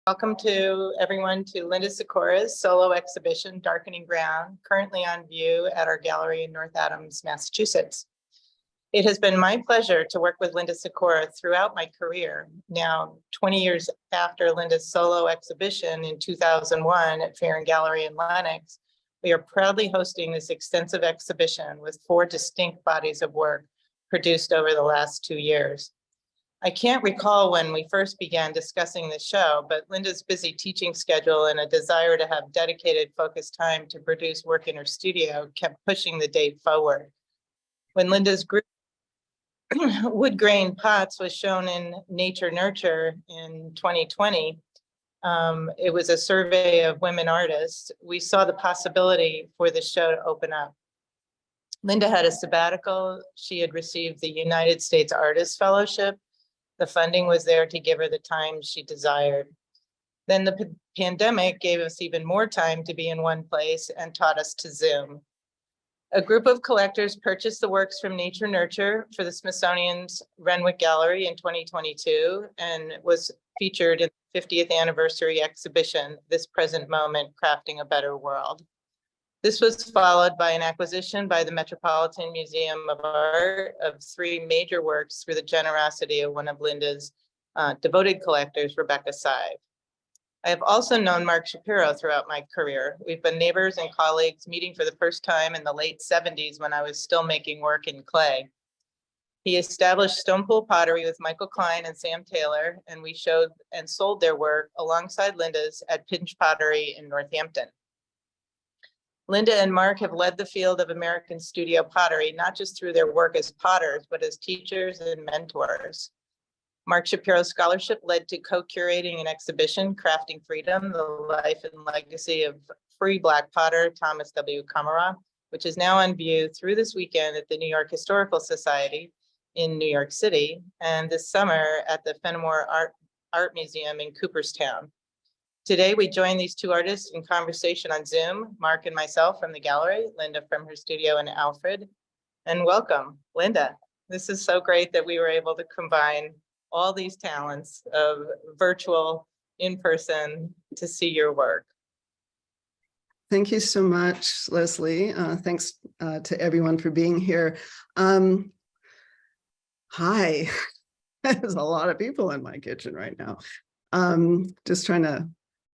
Welcome to everyone to Linda Sikora's solo exhibition, Darkening Ground, currently on view at our gallery in North Adams, Massachusetts. It has been my pleasure to work with Linda Sikora throughout my career. Now, 20 years after Linda's solo exhibition in 2001 at Ferrin Gallery in Lenox, we are proudly hosting this extensive exhibition with 4 distinct bodies of work produced over the last 2 years. I can't recall when we first began discussing the show, but Linda's busy teaching schedule and a desire to have dedicated focused time to produce work in her studio kept pushing the date forward. When Linda's group woodgrain pots was shown in Nature Nurture in 2020, it was a survey of women artists. We saw the possibility for the show to open up. Linda had a sabbatical. She had received the United States Artist Fellowship. The funding was there to give her the time she desired. Then the pandemic gave us even more time to be in one place and taught us to Zoom. A group of collectors purchased the works from Nature Nurture for the Smithsonian's Renwick Gallery in 2022 and was featured in the 50th anniversary exhibition, This Present Moment, Crafting a Better World. This was followed by an acquisition by the Metropolitan Museum of Art of 3 major works through the generosity of one of Linda's devoted collectors, Rebecca Sive. I have also known Mark Shapiro throughout my career. We've been neighbors and colleagues, meeting for the first time in the late 70s when I was still making work in clay. He established Stone Pool Pottery with Michael Klein and Sam Taylor, and we showed and sold their work alongside Linda's at Pinch Pottery in Northampton. Linda and Mark have led the field of American studio pottery, not just through their work as potters, but as teachers and mentors. Mark Shapiro's scholarship led to co-curating an exhibition, Crafting Freedom, the life and legacy of free Black potter Thomas W. Kamara, which is now on view through this weekend at the New York Historical Society in New York City, and this summer at the Fenimore Art Museum in Cooperstown. Today, we join these 2 artists in conversation on Zoom, Mark and myself from the gallery, Linda from her studio, and Alfred. And welcome, Linda. This is so great that we were able to combine all these talents of virtual, in-person, to see your work. Thank you so much, Leslie. Thanks to everyone for being here. Hi, there's a lot of people in my kitchen right now. Just trying to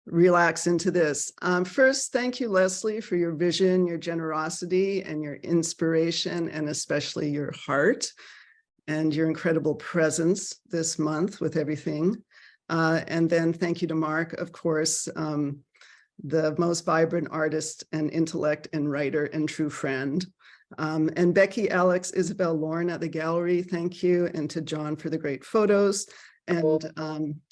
relax into this. First, thank you, Leslie, for your vision, your generosity, and your inspiration, and especially your heart and your incredible presence this month with everything. And then thank you to Mark, of course, the most vibrant artist and intellect and writer and true friend. And Becky, Alex, Isabel, Lauren at the gallery, thank you. And to John for the great photos. And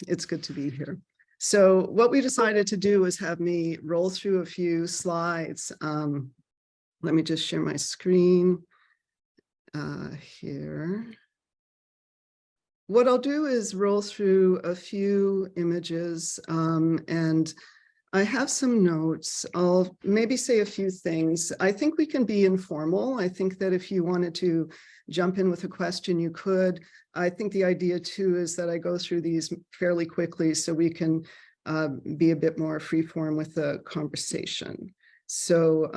it's good to be here. So what we decided to do was have me roll through a few slides. Let me just share my screen here. What I'll do is roll through a few images, and I have some notes. I'll maybe say a few things. I think we can be informal. I think that if you wanted to jump in with a question, you could. I think the idea too is that I go through these fairly quickly so we can be a bit more freeform with the conversation. So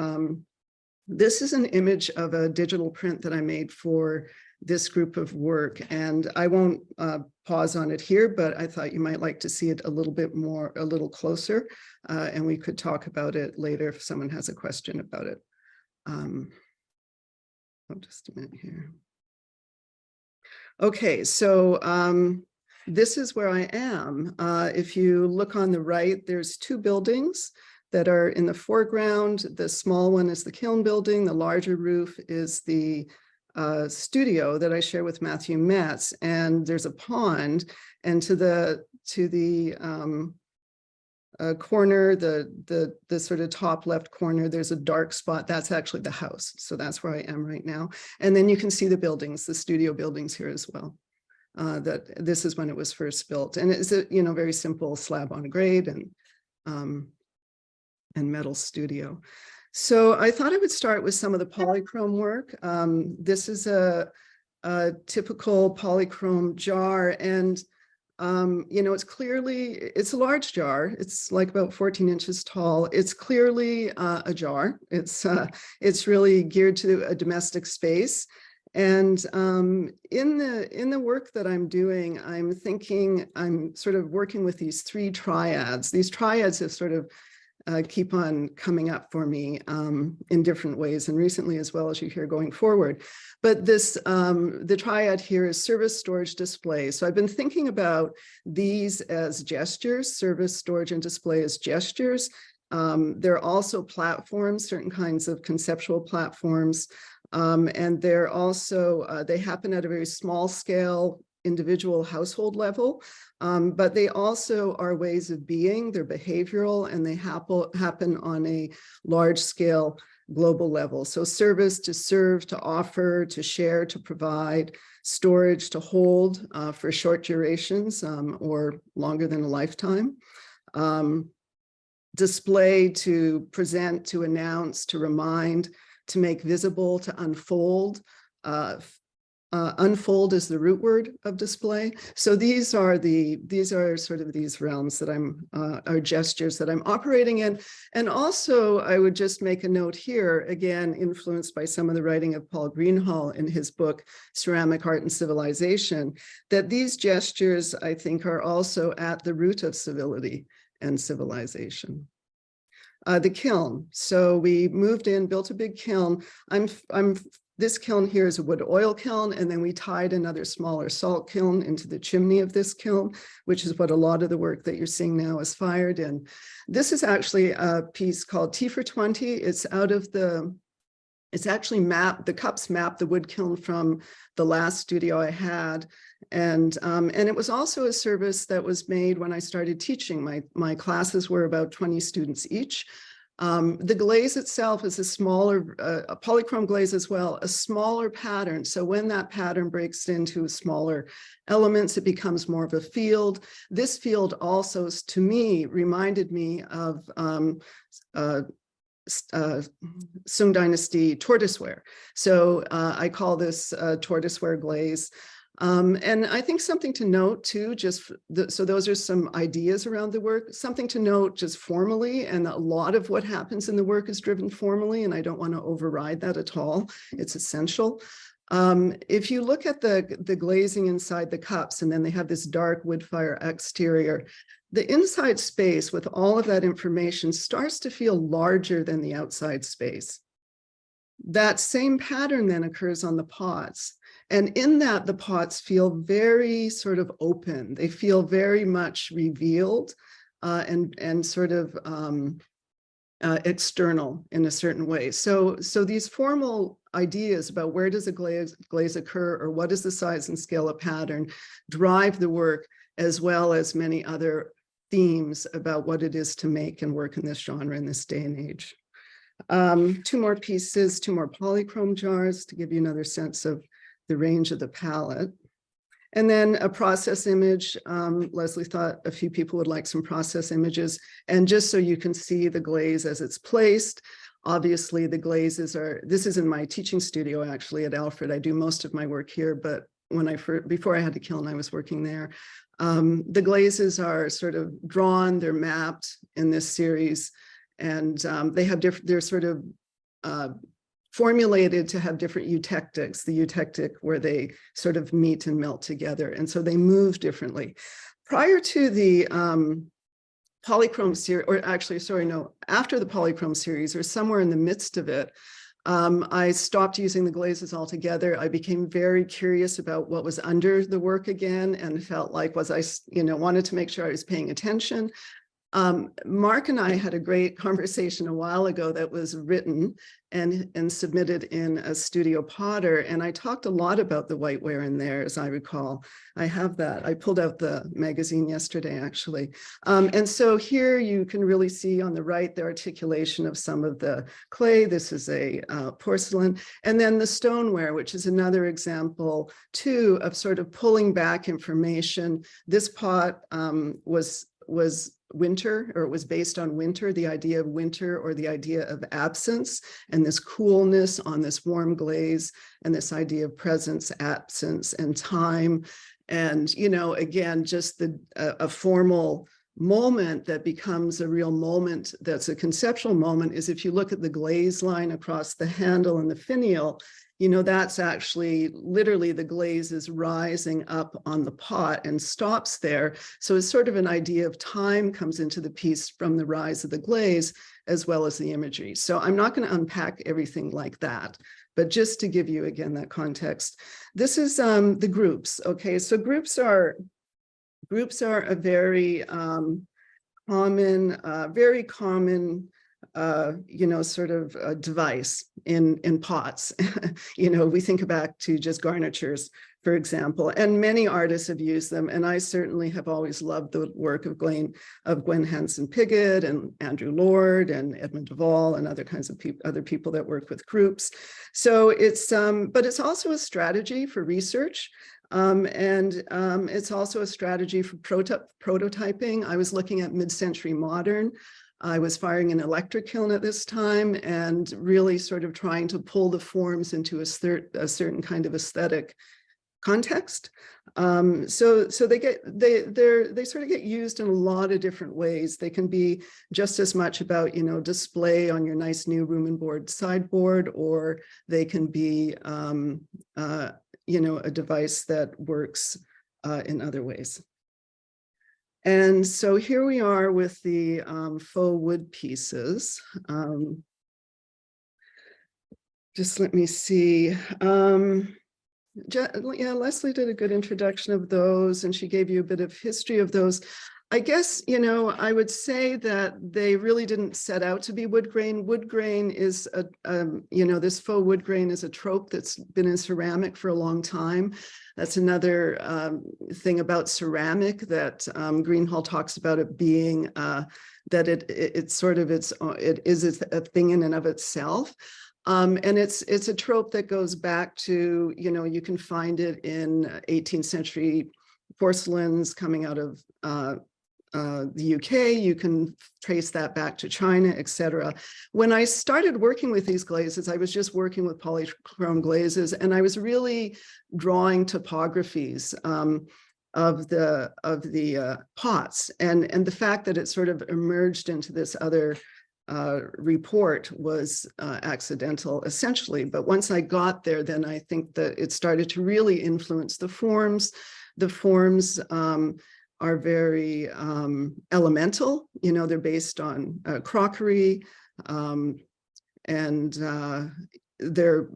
this is an image of a digital print that I made for this group of work, and I won't pause on it here, but I thought you might like to see it a little bit more, a little closer, and we could talk about it later if someone has a question about it. Oh, just a minute here. Okay, so this is where I am. If you look on the right, there's 2 buildings that are in the foreground. The small one is the kiln building. The larger roof is the studio that I share with Matthew Metz. And there's a pond, and to the corner, the sort of top left corner, there's a dark spot. That's actually the house. So that's where I am right now. And then you can see the buildings, the studio buildings here as well. That this is when it was first built, and it's a very simple slab on grade and metal studio. So I thought I would start with some of the polychrome work. This is a typical polychrome jar, and it's clearly, it's a large jar. It's like about 14 inches tall. It's clearly a jar. It's really geared to a domestic space. And in the work that I'm doing, I'm sort of working with these three triads. These triads have sort of keep on coming up for me in different ways, and recently as well, as you hear going forward. But this, the triad here is service, storage, display. So I've been thinking about these as gestures, service, storage, and display as gestures. There are also platforms, certain kinds of conceptual platforms, and they're also, they happen at a very small scale, individual household level, but they also are ways of being, they're behavioral, and they happen on a large scale global level. So service, to serve, to offer, to share, to provide; storage, to hold for short durations or longer than a lifetime; display, to present, to announce, to remind, to make visible, to unfold. Unfold is the root word of display. So these are sort of these realms that are gestures that I'm operating in. And also I would just make a note here, again, influenced by some of the writing of Paul Greenhall in his book, Ceramic Art and Civilization, that these gestures, I think, are also at the root of civility and civilization. The kiln. So we moved in, built a big kiln. This kiln here is a wood oil kiln, and then we tied another smaller salt kiln into the chimney of this kiln, which is what a lot of the work that you're seeing now is fired in. This is actually a piece called Tea for 20. It's out of it's actually mapped, the cups map the wood kiln from the last studio I had. And it was also a service that was made when I started teaching. My classes were about 20 students each. The glaze itself is a smaller, a polychrome glaze as well, a smaller pattern. So when that pattern breaks into smaller elements, it becomes more of a field. This field also, to me, reminded me of Sung Dynasty tortoiseware. So I call this tortoiseware glaze. And I think something to note too, so those are some ideas around the work, something to note just formally, and a lot of what happens in the work is driven formally, and I don't want to override that at all. It's essential. If you look at the glazing inside the cups, and then they have this dark wood fire exterior, the inside space with all of that information starts to feel larger than the outside space. That same pattern then occurs on the pots. And in that, the pots feel very sort of open. They feel very much revealed and sort of external in a certain way. So these formal ideas about where does a glaze occur, or what is the size and scale of pattern, drive the work, as well as many other themes about what it is to make and work in this genre in this day and age. Two more pieces, two more polychrome jars to give you another sense of the range of the palette. And then a process image. Leslie thought a few people would like some process images. And just so you can see the glaze as it's placed, obviously the glazes are, this is in my teaching studio actually at Alfred. I do most of my work here, but before I had the kiln, I was working there. The glazes are sort of drawn, they're mapped in this series, and they have they're sort of formulated to have different eutectics, the eutectic where they sort of meet and melt together. And so they move differently. Prior to the polychrome series, or actually, sorry, no, after the polychrome series, or somewhere in the midst of it, I stopped using the glazes altogether. I became very curious about what was under the work again, and felt like, wanted to make sure I was paying attention. Mark and I had a great conversation a while ago that was written and submitted in a studio potter. And I talked a lot about the whiteware in there, as I recall. I have that. I pulled out the magazine yesterday, actually. And so here you can really see on the right, the articulation of some of the clay. This is a porcelain. And then the stoneware, which is another example, too, of sort of pulling back information. This pot was winter, or it was based on winter, the idea of winter, or the idea of absence, and this coolness on this warm glaze, and this idea of presence, absence, and time. And, you know, again, just a formal moment that becomes a real moment that's a conceptual moment is if you look at the glaze line across the handle and the finial, you know, that's actually literally the glaze is rising up on the pot and stops there. So it's sort of an idea of time comes into the piece from the rise of the glaze as well as the imagery. So I'm not going to unpack everything like that, but just to give you again that context. This is the groups. Okay, so groups are a very very common you know, sort of a device in pots. You know, we think back to just garnitures, for example, and many artists have used them. And I certainly have always loved the work of Gwen Hansen Piggott and Andrew Lord and Edmund Duvall and other kinds of other people that work with groups. So it's, but it's also a strategy for research. It's also a strategy for prototyping. I was looking at mid-century modern. I was firing an electric kiln at this time and really sort of trying to pull the forms into a certain kind of aesthetic context. So they sort of get used in a lot of different ways. They can be just as much about, you know, display on your nice new room and board sideboard, or they can be, you know, a device that works in other ways. And so here we are with the faux wood pieces. Just let me see. Yeah, Leslie did a good introduction of those, and she gave you a bit of history of those. I guess, you know, I would say that they really didn't set out to be wood grain. Wood grain is, you know, this faux wood grain is a trope that's been in ceramic for a long time. That's another thing about ceramic that Greenhall talks about it being that it is a thing in and of itself. And it's a trope that goes back to, you know, you can find it in 18th century porcelains coming out of the UK, you can trace that back to China, etc. When I started working with these glazes, I was just working with polychrome glazes, and I was really drawing topographies of the pots, and the fact that it sort of emerged into this other report was accidental, essentially. But once I got there, then I think that it started to really influence the forms. The forms are very elemental, you know, they're based on crockery, and they're,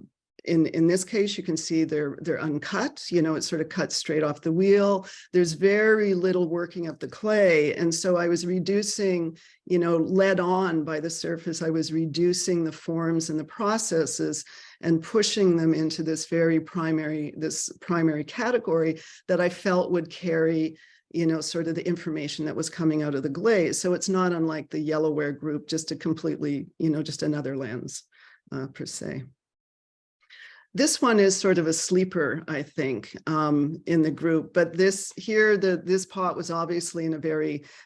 in this case, you can see they're uncut, you know, it's sort of cut straight off the wheel. There's very little working of the clay. And so I was reducing, you know, led on by the surface, I was reducing the forms and the processes and pushing them into this very primary category that I felt would carry, you know, sort of the information that was coming out of the glaze. So it's not unlike the yellowware group, just a completely, you know, just another lens per se. This one is sort of a sleeper, I think, in the group, but this pot was obviously in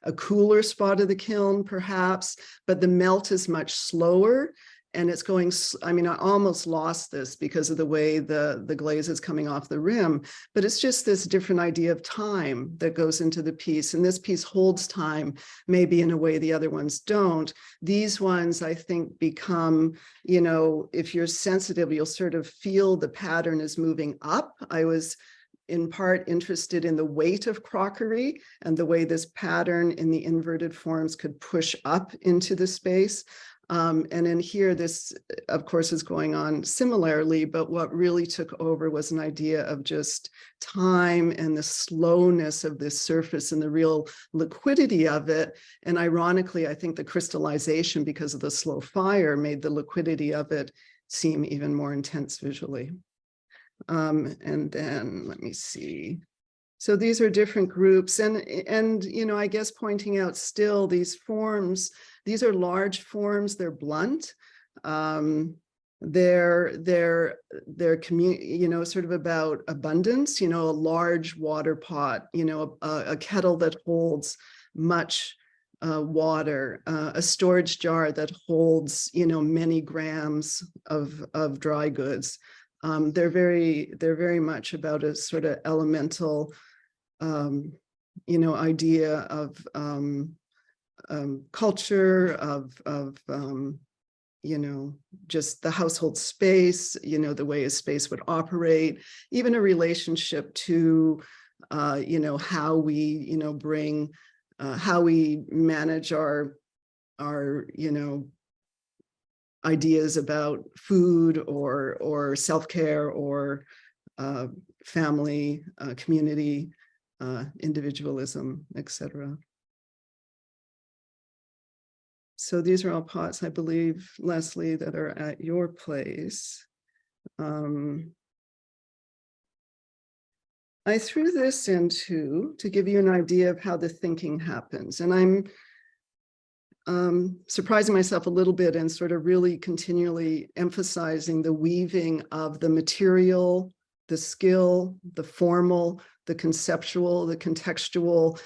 a cooler spot of the kiln, perhaps, but the melt is much slower. And it's going, I mean, I almost lost this because of the way the glaze is coming off the rim, but it's just this different idea of time that goes into the piece. And this piece holds time, maybe in a way the other ones don't. These ones, I think, become, you know, if you're sensitive, you'll sort of feel the pattern is moving up. I was in part interested in the weight of crockery and the way this pattern in the inverted forms could push up into the space. And in here, this, of course, is going on similarly, but what really took over was an idea of just time and the slowness of this surface and the real liquidity of it. And ironically, I think the crystallization, because of the slow fire, made the liquidity of it seem even more intense visually. And then let me see. So these are different groups, and you know, I guess pointing out still these forms, these are large forms, they're blunt. They're you know, sort of about abundance, you know, a large water pot, you know, a kettle that holds much water, a storage jar that holds, you know, many grams of dry goods. They're very much about a sort of elemental idea of culture, of just the household space, the way a space would operate, even a relationship to, how we, bring, how we manage our ideas about food or self-care or family, community, individualism, etc. So these are all pots, I believe, Leslie, that are at your place. I threw this into to give you an idea of how the thinking happens. And I'm surprising myself a little bit and sort of really continually emphasizing the weaving of the material, the skill, the formal, the conceptual, the contextual.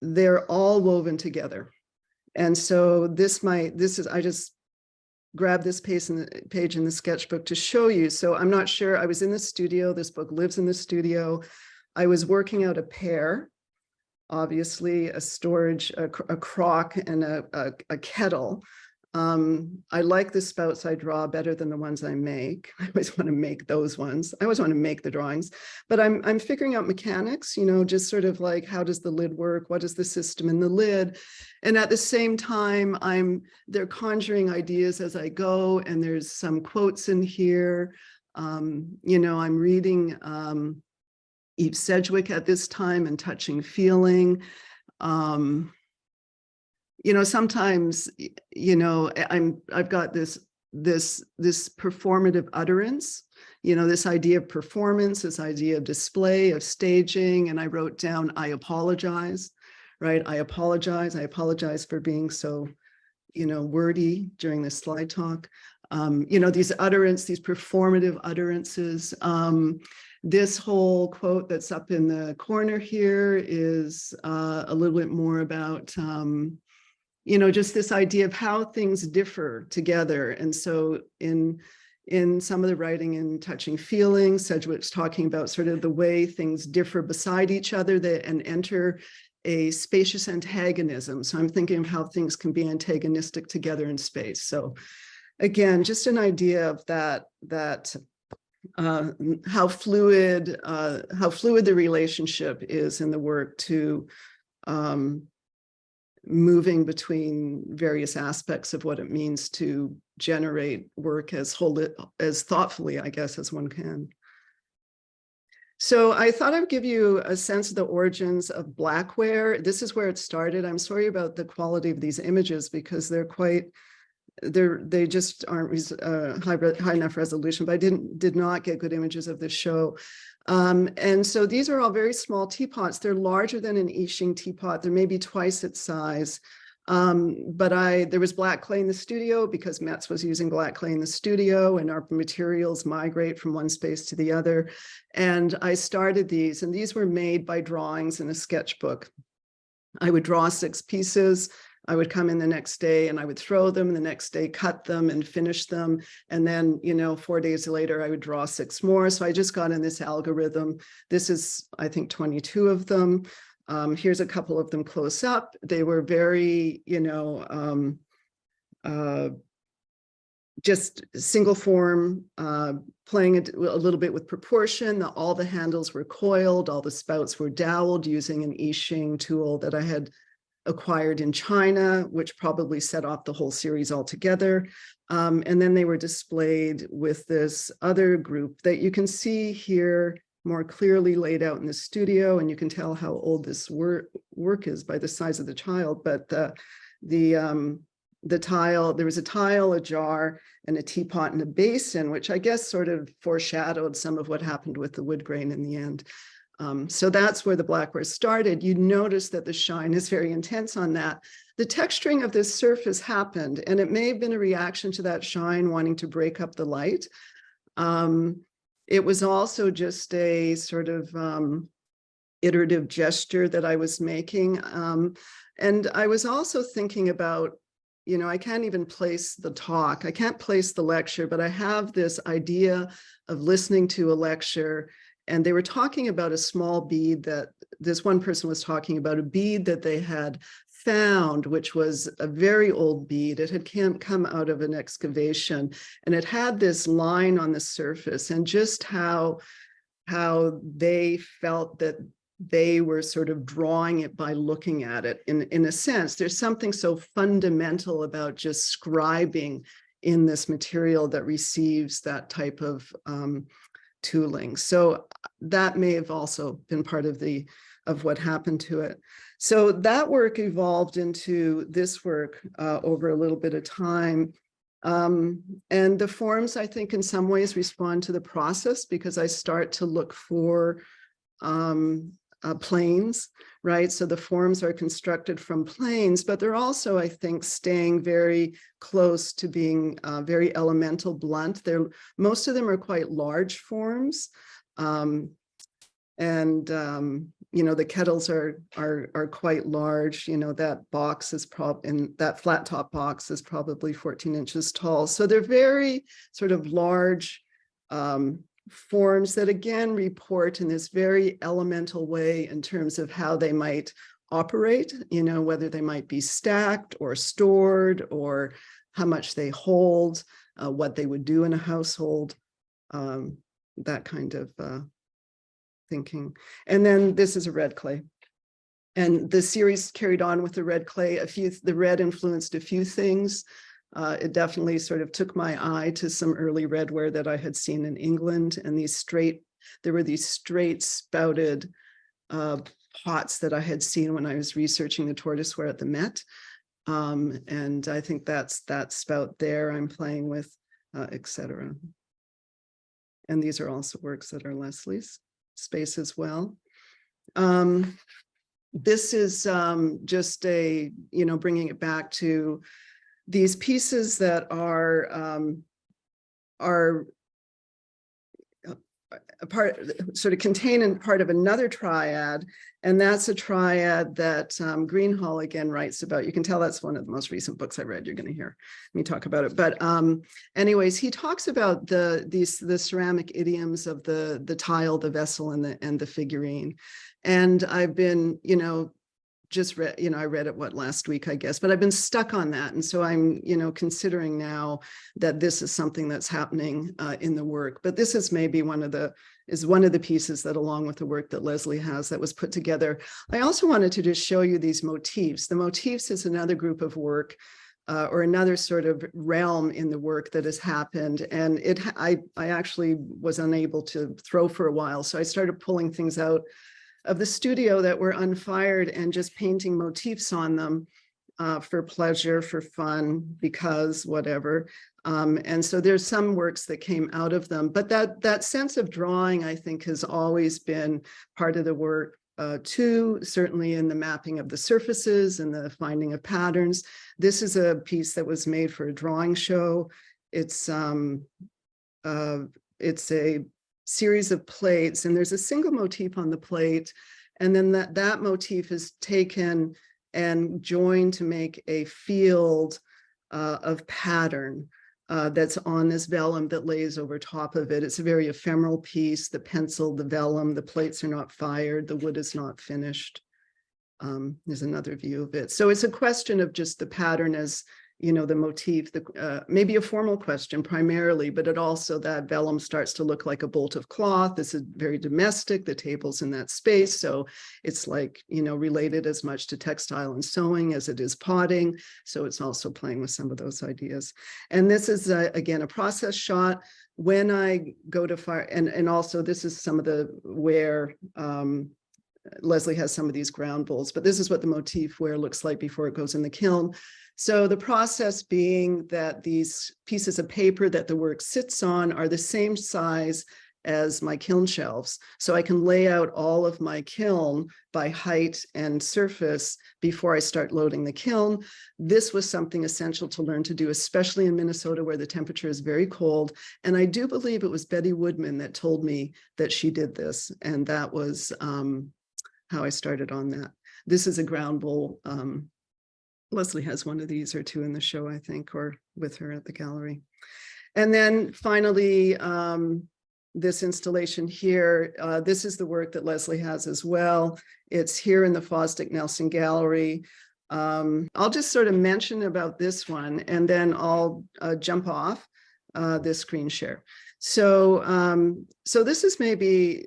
They're all woven together. And so I just grabbed this page in the sketchbook to show you. So I'm not sure, I was in the studio, this book lives in the studio. I was working out a pair, obviously a storage, a crock and a kettle. I like the spouts I draw better than the ones I make. I always want to make those ones. I always want to make the drawings, but I'm figuring out mechanics, just sort of like, how does the lid work? What is the system in the lid? And at the same time, they're conjuring ideas as I go. And there's some quotes in here. I'm reading Eve Sedgwick at this time and Touching Feeling. Sometimes, I've got this performative utterance, this idea of performance, this idea of display, of staging. And I wrote down, I apologize, right? I apologize for being so, wordy during this slide talk. These performative utterances. This whole quote that's up in the corner here is a little bit more about, just this idea of how things differ together. And so in some of the writing in Touching Feelings, Sedgwick's talking about sort of the way things differ beside each other and enter a spacious antagonism. So I'm thinking of how things can be antagonistic together in space. So again, just an idea of that how fluid the relationship is in the work to moving between various aspects of what it means to generate work as thoughtfully, I guess, as one can. So I thought I'd give you a sense of the origins of blackware. This is where it started. I'm sorry about the quality of these images because they just aren't high enough resolution, but I did not get good images of this show. And so these are all very small teapots. They're larger than an I Ching teapot. They're maybe twice its size. But there was black clay in the studio because Metz was using black clay in the studio, and our materials migrate from one space to the other. And I started these, and these were made by drawings in a sketchbook. I would draw 6 pieces. I would come in the next day and I would throw them, and the next day cut them and finish them. And then, 4 days later, I would draw 6 more. So I just got in this algorithm. This is, I think, 22 of them. Here's a couple of them close up. They were very, just single form, playing a little bit with proportion. All the handles were coiled, all the spouts were doweled using an I Ching tool that I had acquired in China, which probably set off the whole series altogether. And then they were displayed with this other group that you can see here more clearly laid out in the studio, and you can tell how old this work is by the size of the child. But the tile, there was a tile, a jar, and a teapot and a basin, which I guess sort of foreshadowed some of what happened with the wood grain in the end. So that's where the blackware started. You notice that the shine is very intense on that. The texturing of this surface happened, and it may have been a reaction to that shine wanting to break up the light. It was also just a sort of iterative gesture that I was making. And I was also thinking about, I can't even place the talk. I can't place the lecture, but I have this idea of listening to a lecture. And they were talking about a small bead that this one person was talking about a bead that they had found, which was a very old bead. It had come out of an excavation, and it had this line on the surface, and just how they felt that they were sort of drawing it by looking at it. In a sense, there's something so fundamental about just scribing in this material that receives that type of tooling. So that may have also been part of what happened to it. So that work evolved into this work over a little bit of time. And the forms, I think, in some ways respond to the process, because I start to look for planes, right? So the forms are constructed from planes, but they're also, I think, staying very close to being very elemental, blunt. Most of them are quite large forms. You know, the kettles are quite large. You know, that box is and that flat top box is probably 14 inches tall. So they're very sort of large forms that again report in this very elemental way in terms of how they might operate, you know, whether they might be stacked or stored, or how much they hold, what they would do in a household, that kind of thinking. And then this is a red clay. And the series carried on with the red clay. The red influenced a few things. It definitely sort of took my eye to some early redware that I had seen in England, and there were these straight spouted pots that I had seen when I was researching the tortoiseware at the Met. And I think that's that spout there I'm playing with, etc. And these are also works that are Leslie's space as well. This is just bringing it back to these pieces that are a part, sort of contained in part of another triad, and that's a triad that Greenhall again writes about. You can tell that's one of the most recent books I read. You're going to hear me talk about it. But anyways, he talks about the ceramic idioms of the tile, the vessel, and the figurine. And I've been, just read, I read it last week, I guess, but I've been stuck on that. And so I'm, considering now that this is something that's happening in the work. But this is maybe one of the pieces that, along with the work that Leslie has, that was put together. I also wanted to just show you these motifs. The motifs is another group of work or another sort of realm in the work that has happened. And I actually was unable to throw for a while. So I started pulling things out of the studio that were unfired and just painting motifs on them for pleasure, for fun, because whatever. And so there's some works that came out of them, but that sense of drawing, I think, has always been part of the work too, certainly in the mapping of the surfaces and the finding of patterns. This is a piece that was made for a drawing show. It's a series of plates, and there's a single motif on the plate, and then that motif is taken and joined to make a field of pattern that's on this vellum that lays over top of it. It's a very ephemeral piece. The pencil, the vellum, the plates are not fired, the wood is not finished. There's another view of it. So it's a question of just the pattern as, the motif, maybe a formal question primarily, but it also, that vellum starts to look like a bolt of cloth. This is very domestic, the table's in that space. So it's like, related as much to textile and sewing as it is potting. So it's also playing with some of those ideas. And this is, again, a process shot. When I go to fire, and also this is some of the where Leslie has some of these ground bowls, but this is what the motif ware looks like before it goes in the kiln. So the process being that these pieces of paper that the work sits on are the same size as my kiln shelves. So I can lay out all of my kiln by height and surface before I start loading the kiln. This was something essential to learn to do, especially in Minnesota, where the temperature is very cold. And I do believe it was Betty Woodman that told me that she did this. And that was how I started on that. This is a ground bowl. Leslie has one of these or two in the show, I think, or with her at the gallery. And then finally, this installation here. This is the work that Leslie has as well. It's here in the Fosdick Nelson Gallery. I'll just sort of mention about this one, and then I'll jump off this screen share. So, so this is maybe,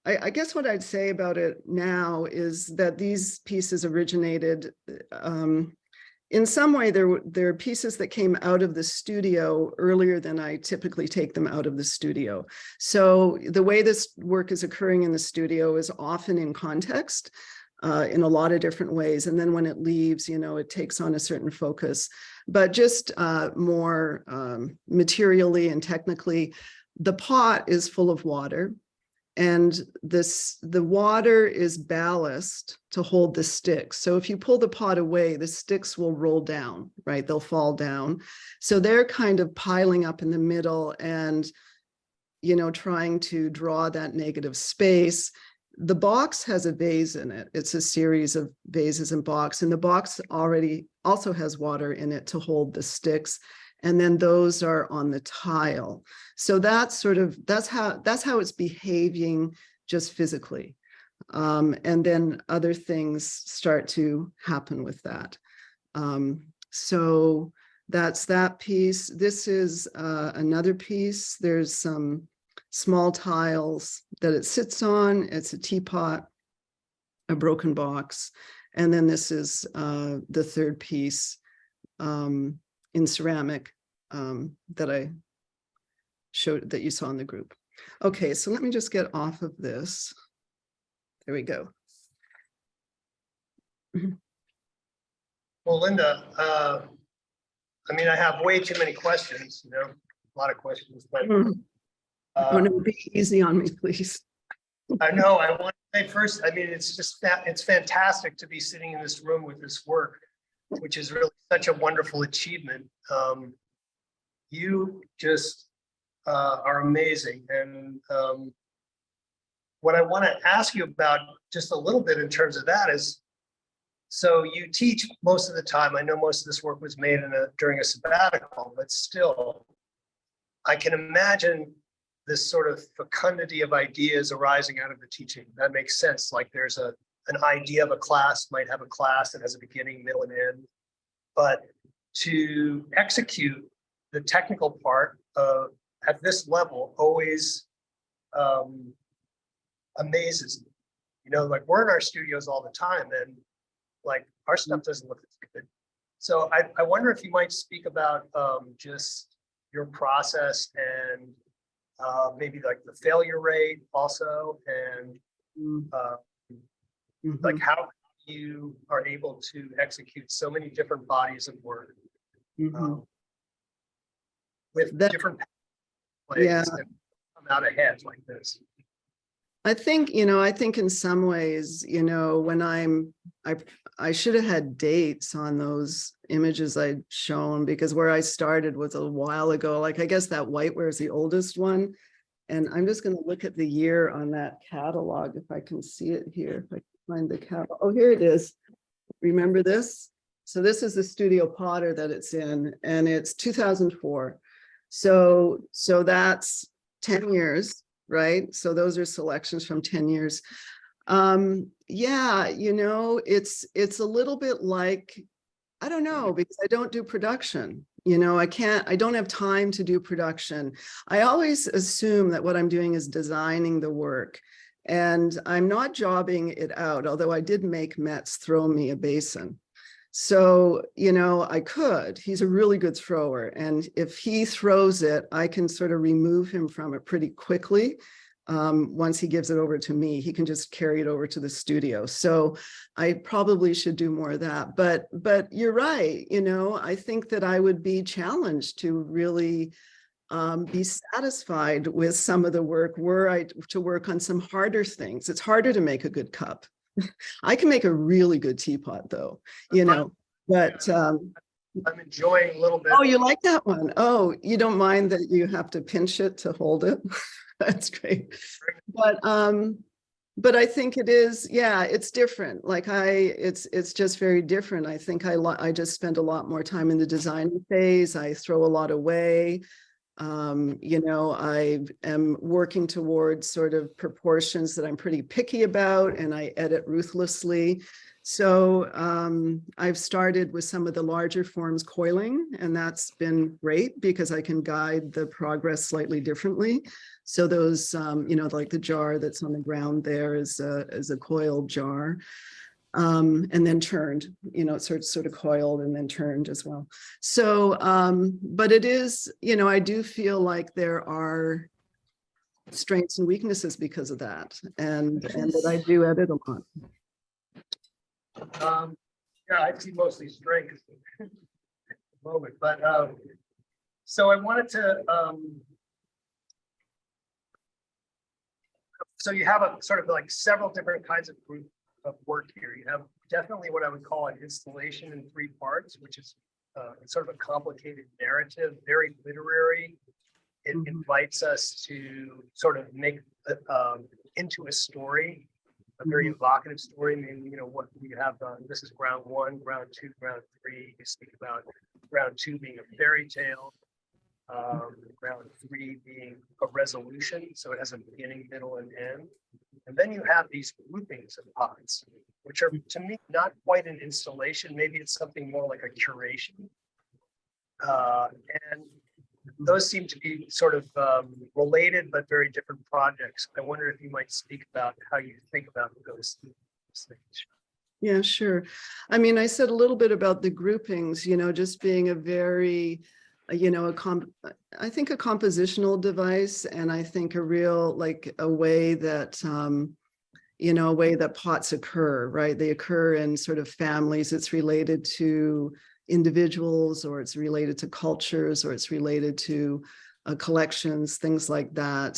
I guess what I'd say about it now is that these pieces originated, in some way, they're pieces that came out of the studio earlier than I typically take them out of the studio. So the way this work is occurring in the studio is often in context, in a lot of different ways. And then when it leaves, you know, it takes on a certain focus. But just more materially and technically, the pot is full of water. And the water is ballast to hold the sticks. So if you pull the pot away, the sticks will roll down, right? They'll fall down. So they're kind of piling up in the middle and, you know, trying to draw that negative space. The box has a vase in it. It's a series of vases and box, and the box already also has water in it to hold the sticks. And then those are on the tile. So that's how it's behaving just physically. And then other things start to happen with that. So that's that piece. This is another piece. There's some small tiles that it sits on. It's a teapot, a broken box. And then this is the third piece in ceramic that I showed, that you saw in the group. Okay, so let me just get off of this. There we go. Well, Linda, I mean, I have way too many questions, you know, a lot of questions, but Oh, no, be easy on me, please. I know, I want to say first, I mean, it's just it's fantastic to be sitting in this room with this work, which is really such a wonderful achievement. You just are amazing. And what I want to ask you about just a little bit in terms of that is, so you teach most of the time. I know most of this work was made during a sabbatical, but still, I can imagine this sort of fecundity of ideas arising out of the teaching. That makes sense. Like there's an idea of a class, might have a class that has a beginning, middle, and end. But to execute the technical part at this level always amazes me. You know, like we're in our studios all the time, and like our stuff doesn't look as good. So I wonder if you might speak about just your process and maybe like the failure rate also, and like how you are able to execute so many different bodies of work with different plays and come out ahead like this. I think, you know, I think in some ways, you know, when I should have had dates on those images I'd shown, because where I started was a while ago. Like, I guess that whiteware is the oldest one. And I'm just going to look at the year on that catalog, if I can see it here. If I can find the catalog. Oh, here it is. Remember this? So this is the Studio Potter that it's in, and it's 2004. So that's 10 years. Right? So those are selections from 10 years. Yeah, you know, it's a little bit like, I don't know, because I don't do production. You know, I don't have time to do production. I always assume that what I'm doing is designing the work, and I'm not jobbing it out, although I did make Metz throw me a basin. So, you know, I could. He's a really good thrower. And if he throws it, I can sort of remove him from it pretty quickly. Once he gives it over to me, he can just carry it over to the studio. So I probably should do more of that. But you're right. You know, I think that I would be challenged to really be satisfied with some of the work were I to work on some harder things. It's harder to make a good cup. I can make a really good teapot though, you know, but I'm enjoying a little bit. Oh, you like that one? Oh, you don't mind that you have to pinch it to hold it? That's great. But I think it is, yeah, it's different. Like it's just very different. I think I just spend a lot more time in the design phase. I throw a lot away. I am working towards sort of proportions that I'm pretty picky about, and I edit ruthlessly. So I've started with some of the larger forms coiling, and that's been great because I can guide the progress slightly differently. So those, like the jar that's on the ground there is a coiled jar. And then turned, it's sort of coiled and then turned as well. So, but it is, I do feel like there are strengths and weaknesses because of that, and that I do edit a lot. Yeah, I see mostly strengths at the moment, but so I wanted to so you have a sort of like several different kinds of group of work here. You have definitely what I would call an installation in 3 parts, which is sort of a complicated narrative, very literary. It invites us to sort of make into a story, a very evocative story. I mean, what we have, this is ground 1, ground 2, ground 3. You speak about ground 2 being a fairy tale, ground 3 being a resolution. So it has a beginning, middle, and end. And then you have these groupings of pods, which are, to me, not quite an installation. Maybe it's something more like a curation. And those seem to be sort of related, but very different projects. I wonder if you might speak about how you think about those things. Yeah, sure. I mean, I said a little bit about the groupings, just being a very, I think a compositional device, and I think a real, like a way that, a way that pots occur, right? They occur in sort of families. It's related to individuals, or it's related to cultures, or it's related to collections, things like that.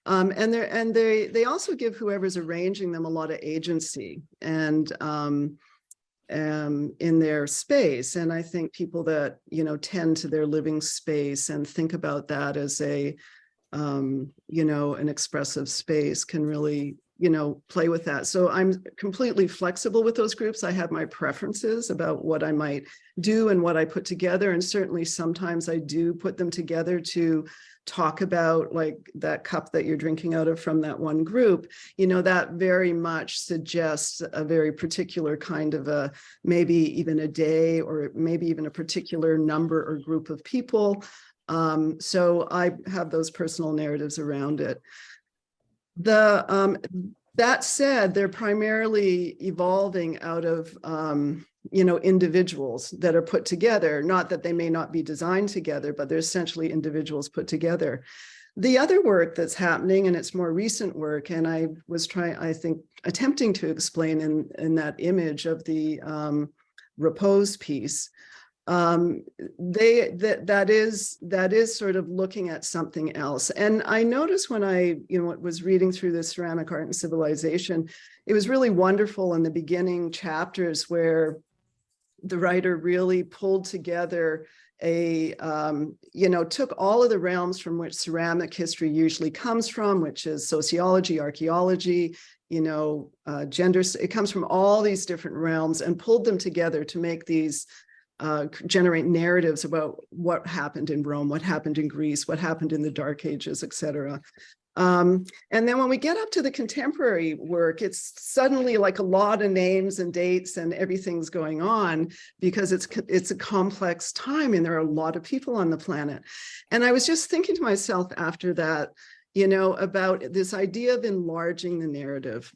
And they also give whoever's arranging them a lot of agency and in their space. And I think people that, tend to their living space and think about that as a, an expressive space can really, play with that. So I'm completely flexible with those groups. I have my preferences about what I might do and what I put together. And certainly sometimes I do put them together to talk about, like that cup that you're drinking out of from that one group, that very much suggests a very particular kind of a, maybe even a day, or maybe even a particular number or group of people. So I have those personal narratives around it. That said, they're primarily evolving out of, individuals that are put together, not that they may not be designed together, but they're essentially individuals put together. The other work that's happening, and it's more recent work, and I was attempting to explain in that image of the repose piece, that is sort of looking at something else. And I noticed when I was reading through this Ceramic Art and Civilization, it was really wonderful in the beginning chapters where the writer really pulled together took all of the realms from which ceramic history usually comes from, which is sociology, archaeology, gender. It comes from all these different realms, and pulled them together to make these generate narratives about what happened in Rome, what happened in Greece, what happened in the Dark Ages, etc. And then when we get up to the contemporary work, it's suddenly like a lot of names and dates and everything's going on, because it's a complex time and there are a lot of people on the planet. And I was just thinking to myself after that, about this idea of enlarging the narrative,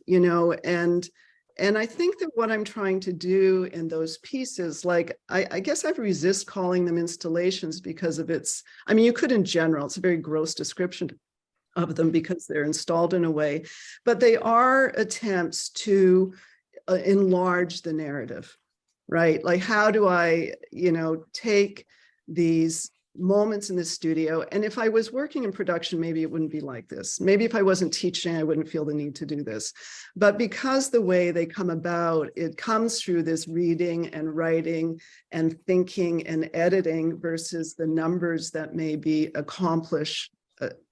and I think that what I'm trying to do in those pieces, like, I guess I resist calling them installations because of you could in general, it's a very gross description of them because they're installed in a way, but they are attempts to enlarge the narrative, right? Like, how do I, take these moments in the studio, and if I was working in production, maybe it wouldn't be like this. Maybe if I wasn't teaching, I wouldn't feel the need to do this. But because the way they come about, it comes through this reading and writing and thinking and editing versus the numbers that maybe accomplish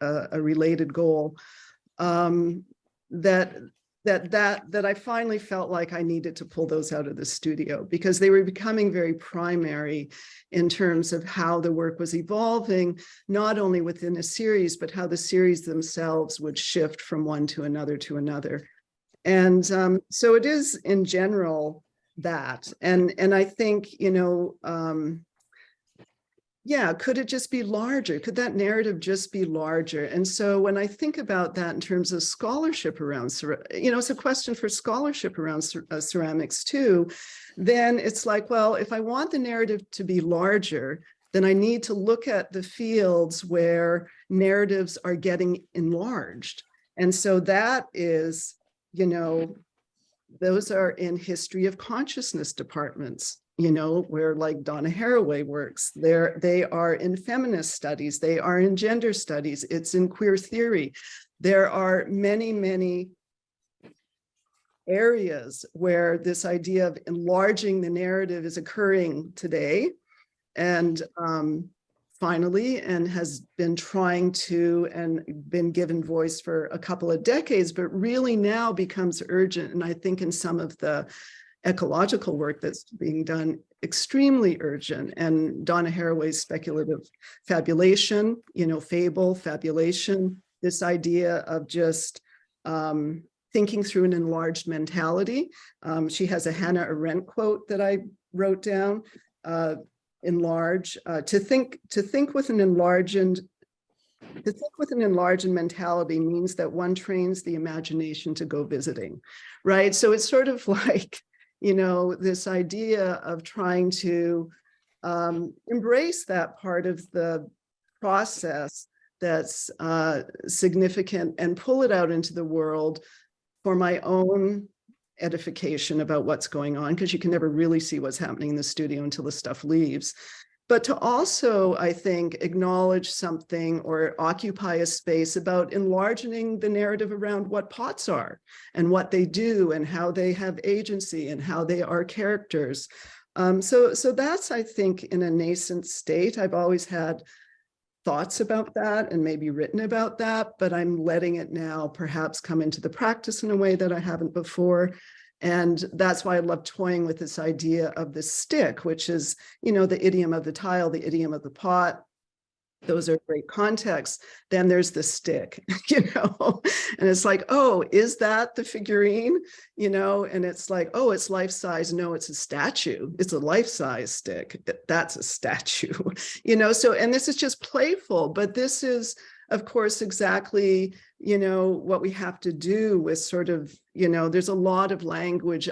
a related goal, that that I finally felt like I needed to pull those out of the studio because they were becoming very primary in terms of how the work was evolving, not only within a series, but how the series themselves would shift from one to another to another. And so it is in general that, and I think, yeah, could it just be larger? Could that narrative just be larger? And so when I think about that in terms of scholarship around, it's a question for scholarship around ceramics too, then it's like, well, if I want the narrative to be larger, then I need to look at the fields where narratives are getting enlarged. And so that is, those are in history of consciousness departments, where like Donna Haraway works. They are in feminist studies, they are in gender studies, it's in queer theory. There are many, many areas where this idea of enlarging the narrative is occurring today. And finally, and has been trying to and been given voice for a couple of decades, but really now becomes urgent. And I think in some of the ecological work that's being done, extremely urgent. And Donna Haraway's speculative fabulation, fable, fabulation, this idea of just thinking through an enlarged mentality. She has a Hannah Arendt quote that I wrote down. Enlarge, to think with an enlarged mentality means that one trains the imagination to go visiting, right? So it's sort of like, this idea of trying to embrace that part of the process that's significant and pull it out into the world for my own edification about what's going on, because you can never really see what's happening in the studio until the stuff leaves. But to also, I think, acknowledge something or occupy a space about enlarging the narrative around what pots are and what they do and how they have agency and how they are characters. So that's, I think, in a nascent state. I've always had thoughts about that and maybe written about that, but I'm letting it now perhaps come into the practice in a way that I haven't before. And that's why I love toying with this idea of the stick, which is, the idiom of the tile, the idiom of the pot. Those are great contexts. Then there's the stick, and it's like, oh, is that the figurine? And it's like, oh, it's life size. No, it's a statue. It's a life size stick. That's a statue, so, and this is just playful, but this is, of course, exactly, what we have to do with sort of, there's a lot of language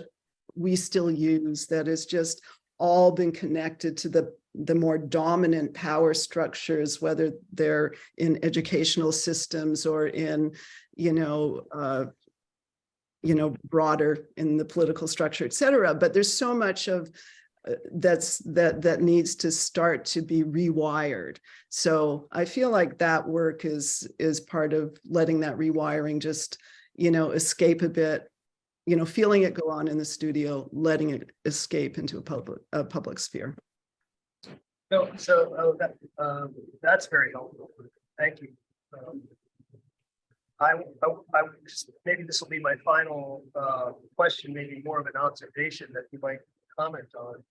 we still use that is just all been connected to the more dominant power structures, whether they're in educational systems or in, broader in the political structure, et cetera. But there's so much of that needs to start to be rewired. So I feel like that work is part of letting that rewiring just, escape a bit, feeling it go on in the studio, letting it escape into a public sphere. So that's very helpful. Thank you. I just, maybe this will be my final question, maybe more of an observation that you might comment on.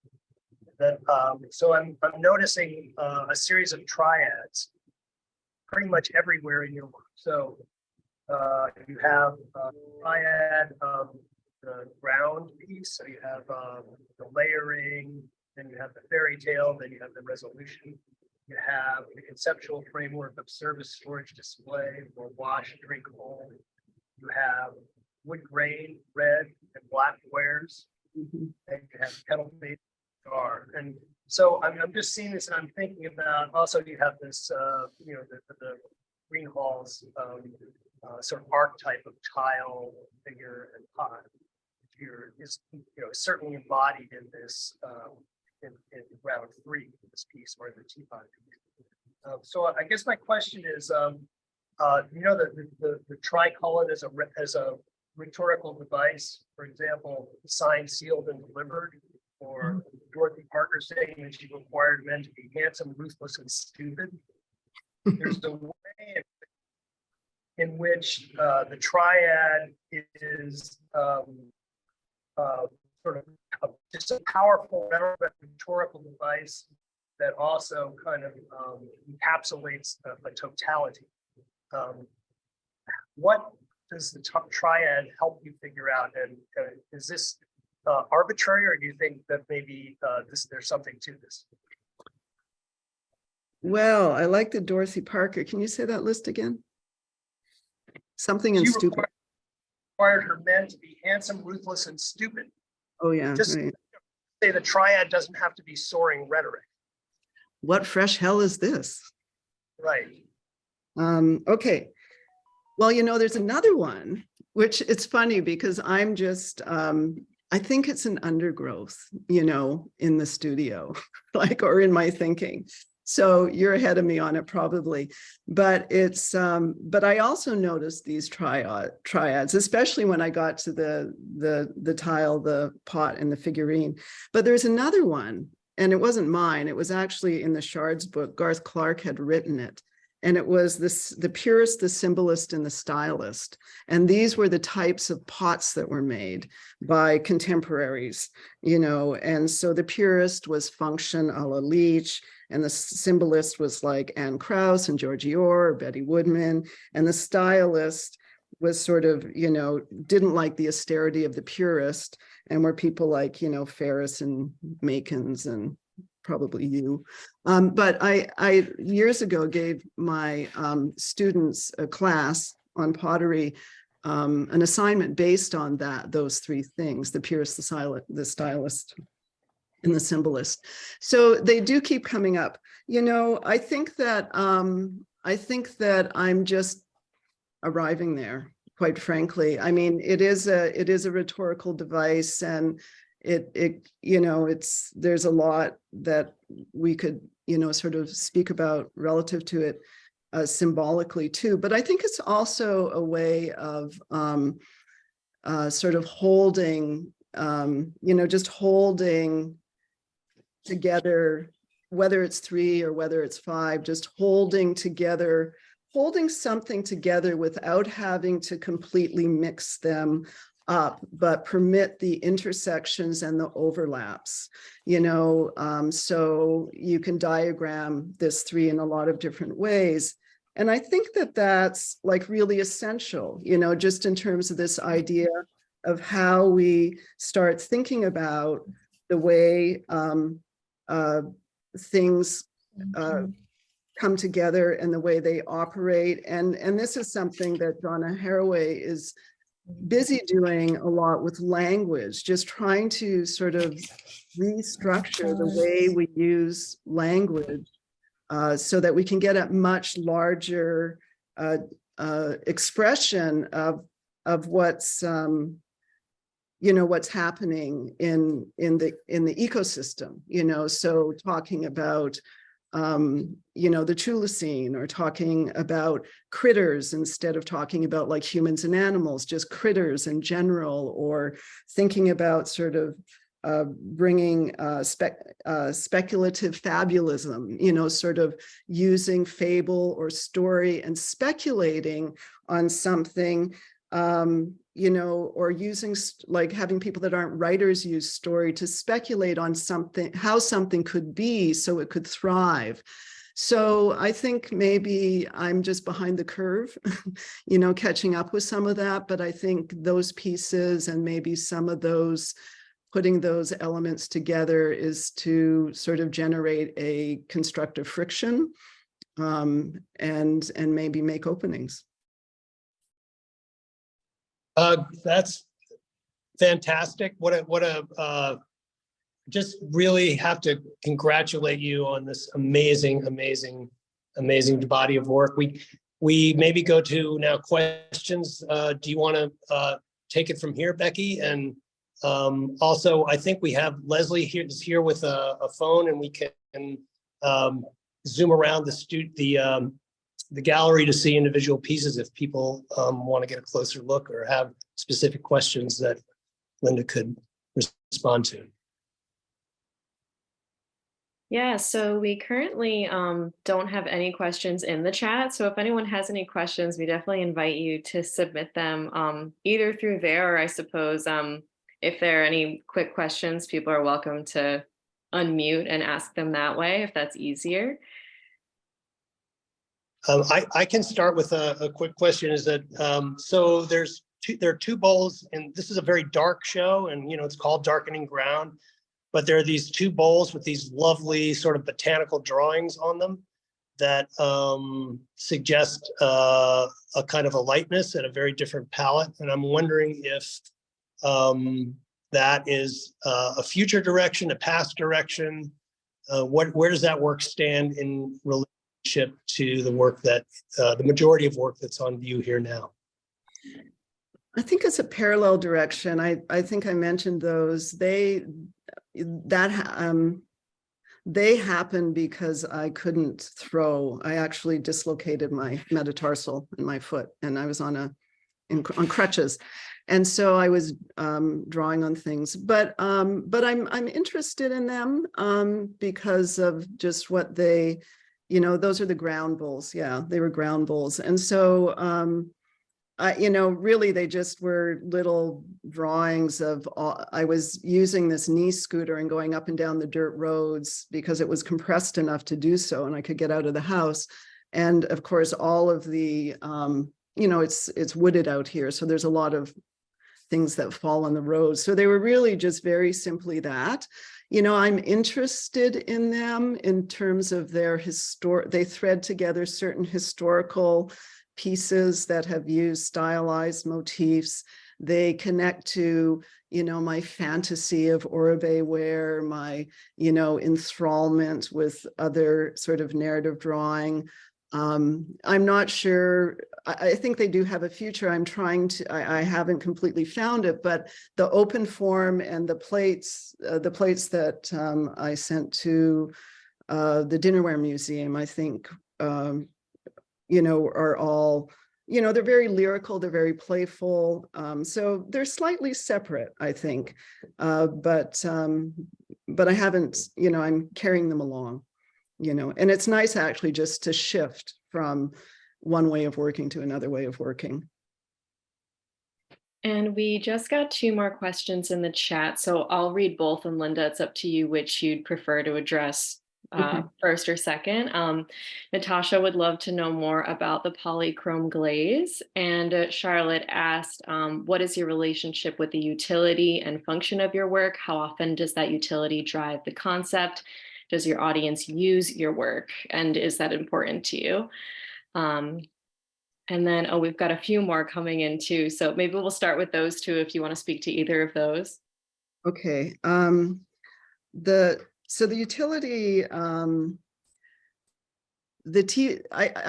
That so I'm noticing a series of triads pretty much everywhere in your work. So you have triad of the ground piece, so you have the layering, then you have the fairy tale, then you have the resolution. You have the conceptual framework of service, storage, display, or wash, drink, hold. You have wood grain, red, and black wares. And you have kettle-based jar. And so I'm just seeing this, and I'm thinking about also you have this, the green halls sort of archetype of tile, figure, and pot. Here is certainly embodied in this. In round 3 of this piece, or the teapot piece. So I guess my question is, the tricolor as a rhetorical device. For example, signed, sealed, and delivered, or Dorothy Parker saying that she required men to be handsome, ruthless, and stupid. There's a way in which the triad is sort of just a powerful rhetorical device that also kind of encapsulates a totality. What does the triad help you figure out? And is this arbitrary, or do you think that maybe there's something to this? Well, I like the Dorothy Parker. Can you say that list again? Something in She stupid. required her men to be handsome, ruthless, and stupid. Oh, yeah. Just Right. say the triad doesn't have to be soaring rhetoric. What fresh hell is this? Right. Okay. Well, there's another one, which it's funny because I'm just, I think it's an undergrowth, in the studio, or in my thinking. So you're ahead of me on it probably, but but I also noticed these triads, especially when I got to the tile, the pot, and the figurine. But there's another one, and it wasn't mine. It was actually in the Shards book. Garth Clark had written it. And it was the purist, the symbolist, and the stylist. And these were the types of pots that were made by contemporaries, and so the purist was function a la Leach, and the symbolist was like Anne Krauss and Georgie Orr, or Betty Woodman, and the stylist was sort of, didn't like the austerity of the purist, and were people like, Ferris and Makins and probably you. But I years ago gave my students a class on pottery, an assignment based on those three things: the purist, the stylist, and the symbolist. So they do keep coming up. I think that I'm just arriving there, quite frankly. I mean, it is a rhetorical device, and there's a lot that we could sort of speak about relative to it symbolically too. But I think it's also a way of sort of holding, just holding together, whether it's three or whether it's five, just holding something together without having to completely mix them up, but permit the intersections and the overlaps, so you can diagram this three in a lot of different ways. And I think that that's like really essential, just in terms of this idea of how we start thinking about the way things come together and the way they operate. And this is something that Donna Haraway is busy doing a lot with language, just trying to sort of restructure the way we use language so that we can get a much larger expression of what's what's happening in the ecosystem, so talking about the Chulacine, or talking about critters instead of talking about like humans and animals, just critters in general, or thinking about sort of bringing speculative fabulism, sort of using fable or story and speculating on something, or using like having people that aren't writers use story to speculate on something, how something could be so it could thrive. So I think maybe I'm just behind the curve, catching up with some of that. But I think those pieces and maybe some of those, putting those elements together is to sort of generate a constructive friction and maybe make openings. That's fantastic. Just really have to congratulate you on this amazing body of work. We maybe go to now questions. Do you want to take it from here, Becky? And also, I think we have Leslie here with a phone, and we can zoom around the gallery to see individual pieces if people want to get a closer look or have specific questions that Linda could respond to. Yeah, so we currently don't have any questions in the chat. So if anyone has any questions, we definitely invite you to submit them either through there, or I suppose if there are any quick questions, people are welcome to unmute and ask them that way if that's easier. I can start with a quick question. Is that so? There are two bowls, and this is a very dark show, and it's called Darkening Ground. But there are these two bowls with these lovely sort of botanical drawings on them that suggest a kind of a lightness and a very different palette. And I'm wondering if that is a future direction, a past direction. Where does that work stand in relationship to the work that the majority of work that's on view here now? I think it's a parallel direction. I think I mentioned those. They happened because I couldn't throw. I actually dislocated my metatarsal in my foot, and I was on crutches, and so I was drawing on things. But I'm interested in them because of just what they, those are the ground bowls. Yeah, they were ground bowls, and so. Really, they just were little drawings of, I was using this knee scooter and going up and down the dirt roads because it was compressed enough to do so, and I could get out of the house. And of course, all of the, it's wooded out here, so there's a lot of things that fall on the road. So they were really just very simply that. I'm interested in them in terms of their they thread together certain historical pieces that have used stylized motifs. They connect to, my fantasy of oribe ware, my, enthrallment with other sort of narrative drawing. I'm not sure. I think they do have a future. I'm trying to, I haven't completely found it, but the open form and the plates that I sent to the Dinnerware Museum, I think, are all, they're very lyrical, they're very playful. So they're slightly separate, I think. But I haven't, I'm carrying them along, and it's nice actually just to shift from one way of working to another way of working. And we just got 2 more questions in the chat. So I'll read both, and Linda, it's up to you which you'd prefer to address first or second. Natasha would love to know more about the polychrome glaze. And Charlotte asked, what is your relationship with the utility and function of your work? How often does that utility drive the concept? Does your audience use your work? And is that important to you? And then, we've got a few more coming in too. So maybe we'll start with those two if you want to speak to either of those. Okay. So the utility, I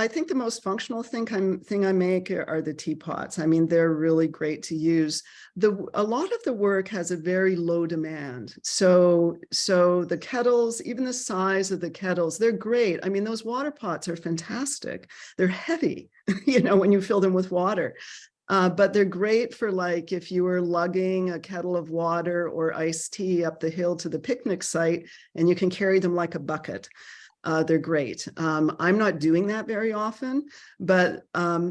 think the most functional thing I make are the teapots. I mean, they're really great to use. A lot of the work has a very low demand. So the kettles, even the size of the kettles, they're great. I mean, those water pots are fantastic. They're heavy, when you fill them with water. But they're great for, like, if you were lugging a kettle of water or iced tea up the hill to the picnic site, and you can carry them like a bucket. They're great. I'm not doing that very often, but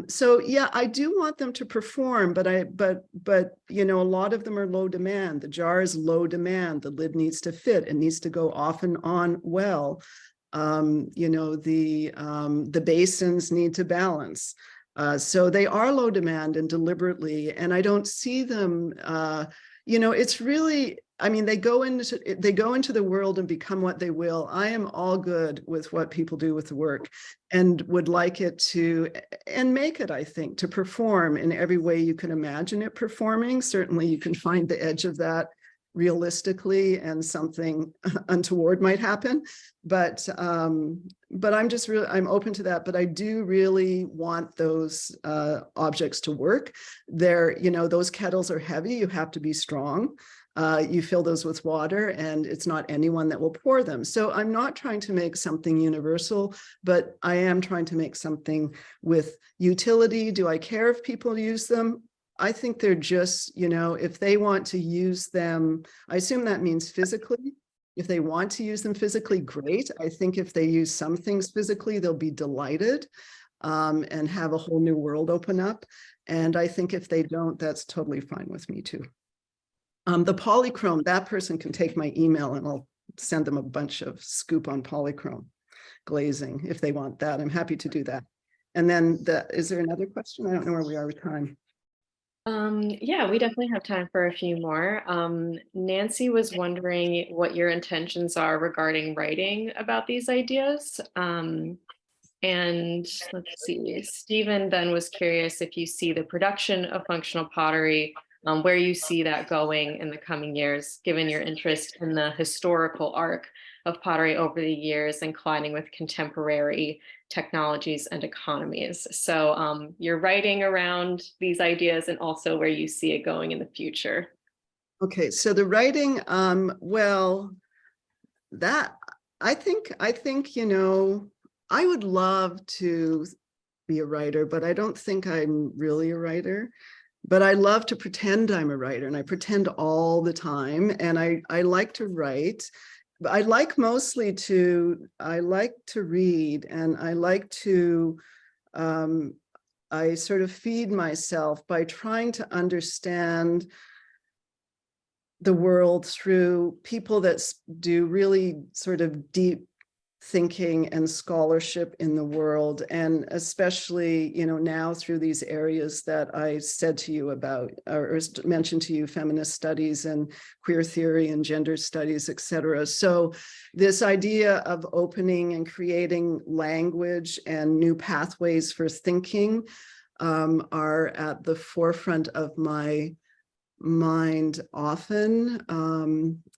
so yeah, I do want them to perform, but a lot of them are low demand. The jar is low demand. The lid needs to fit. It needs to go off and on well. The basins need to balance. So they are low demand and deliberately, and I don't see them, it's really, I mean, they go into the world and become what they will. I am all good with what people do with the work, and would like it to, and make it, I think, to perform in every way you can imagine it performing. Certainly you can find the edge of that realistically, and something untoward might happen, but I'm open to that. But I do really want those objects to work. Those kettles are heavy. You have to be strong. You fill those with water, and it's not anyone that will pour them. So I'm not trying to make something universal, but I am trying to make something with utility. Do I care if people use them? I think they're just, if they want to use them, I assume that means physically. If they want to use them physically, great. I think if they use some things physically, they'll be delighted and have a whole new world open up. And I think if they don't, that's totally fine with me too. The polychrome, that person can take my email and I'll send them a bunch of scoop on polychrome glazing if they want that. I'm happy to do that. And then is there another question? I don't know where we are with time. Yeah, we definitely have time for a few more. Nancy was wondering what your intentions are regarding writing about these ideas. And let's see, Stephen then was curious if you see the production of functional pottery, where you see that going in the coming years, given your interest in the historical arc of pottery over the years and colliding with contemporary technologies and economies. So you're writing around these ideas and also where you see it going in the future. Okay, so the writing, well, that I think, you know, I would love to be a writer, but I don't think I'm really a writer. But I love to pretend I'm a writer, and I pretend all the time, and I like to write. But I like to read, and I like to, I sort of feed myself by trying to understand the world through people that do really sort of deep thinking and scholarship in the world, and especially, you know, now through these areas that I said to you about, or mentioned to you, feminist studies and queer theory and gender studies, etc. So this idea of opening and creating language and new pathways for thinking are at the forefront of my mind often.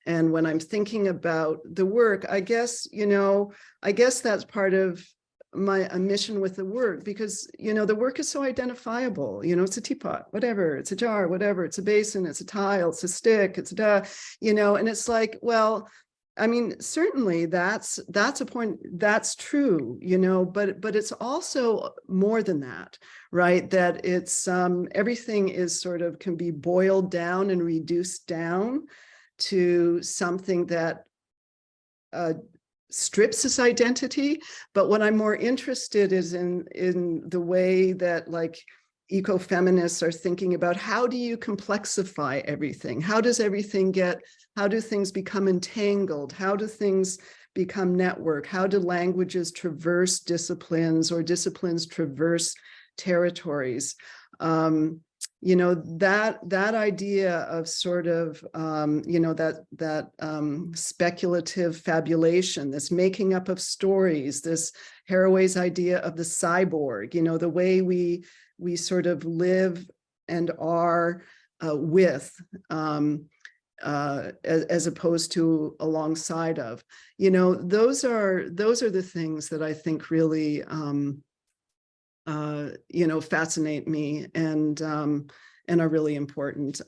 And when I'm thinking about the work, I guess, you know, I guess that's part of my mission with the work, because, you know, the work is so identifiable. You know, it's a teapot, whatever, it's a jar, whatever, it's a basin, it's a tile, it's a stick, it's a, you know, and it's like, well, I mean, certainly that's a point, that's true, you know, but it's also more than that, right? That it's everything is sort of can be boiled down and reduced down to something that strips this identity. But what I'm more interested is in the way that, like, ecofeminists are thinking about, how do you complexify everything? How do things become entangled? How do things become network? How do languages traverse disciplines, or disciplines traverse territories? You know, that idea of sort of, you know, that speculative fabulation, this making up of stories, this Haraway's idea of the cyborg, you know, the way we sort of live and are with, as opposed to alongside of, you know, those are the things that I think really, you know, fascinate me and are really important.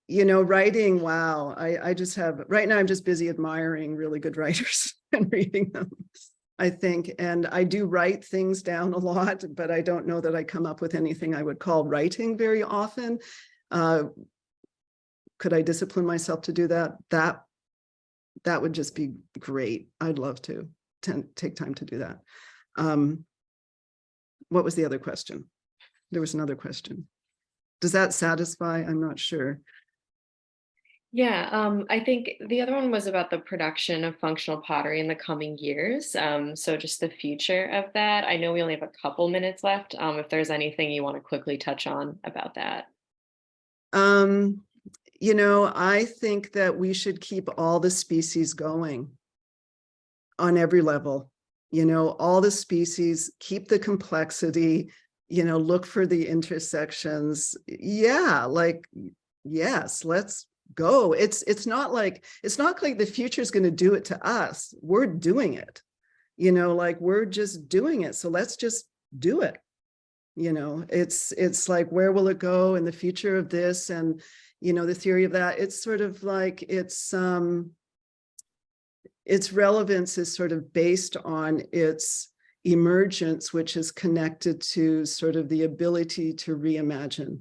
You know, writing, wow, I just have, right now I'm just busy admiring really good writers and reading them, I think. And I do write things down a lot, but I don't know that I come up with anything I would call writing very often. Could I discipline myself to do that? That would just be great. I'd love to take time to do that. What was the other question? There was another question. Does that satisfy? I'm not sure. Yeah, I think the other one was about the production of functional pottery in the coming years. So just the future of that. I know we only have a couple minutes left. If there's anything you want to quickly touch on about that. You know, I think that we should keep all the species going on every level. You know, all the species, keep the complexity, you know, look for the intersections. Yeah, like, yes, let's go. It's not like the future is going to do it to us. We're doing it, you know, like we're just doing it. So let's just do it. You know, it's like, where will it go in the future of this? And, you know, the theory of that, it's sort of like, its relevance is sort of based on its emergence, which is connected to sort of the ability to reimagine,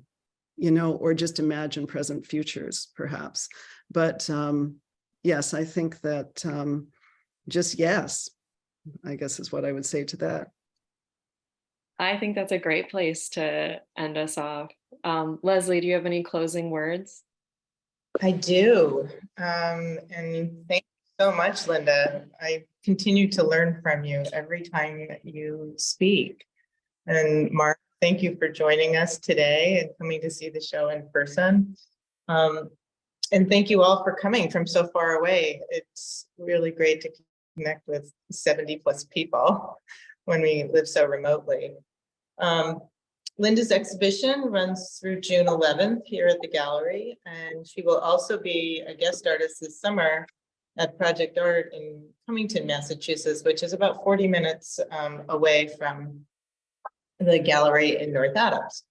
you know, or just imagine present futures, perhaps. But, yes, I think that just yes, I guess is what I would say to that. I think that's a great place to end us off. Leslie, do you have any closing words? I do. And thank you so much, Linda. I continue to learn from you every time that you speak. And Mark, thank you for joining us today and coming to see the show in person. And thank you all for coming from so far away. It's really great to connect with 70 plus people when we live so remotely. Linda's exhibition runs through June 11th here at the gallery, and she will also be a guest artist this summer at Project Art in Cummington, Massachusetts, which is about 40 minutes away from the gallery in North Adams.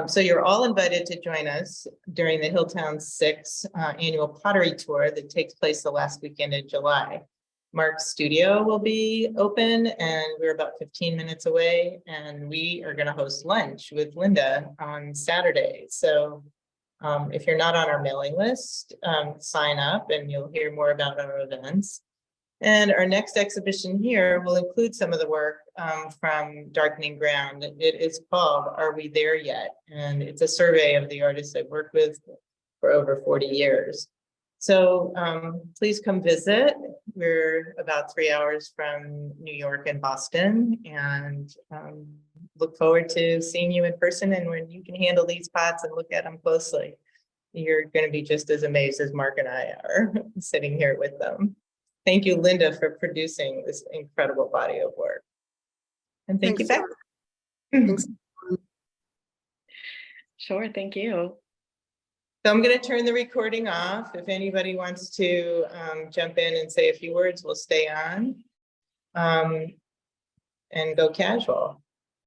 So you're all invited to join us during the Hilltown 6 annual pottery tour that takes place the last weekend in July. Mark's studio will be open and we're about 15 minutes away, and we are going to host lunch with Linda on Saturday. So if you're not on our mailing list, sign up and you'll hear more about our events. And our next exhibition here will include some of the work from Darkening Ground. It is called Are We There Yet? And it's a survey of the artists I've worked with for over 40 years. So please come visit. We're about 3 hours from New York and Boston, and look forward to seeing you in person. And when you can handle these pots and look at them closely, you're going to be just as amazed as Mark and I are sitting here with them. Thank you, Linda, for producing this incredible body of work. And thank you, Beck. Thanks. Sure, thank you. So I'm going to turn the recording off. If anybody wants to jump in and say a few words, we'll stay on and go casual.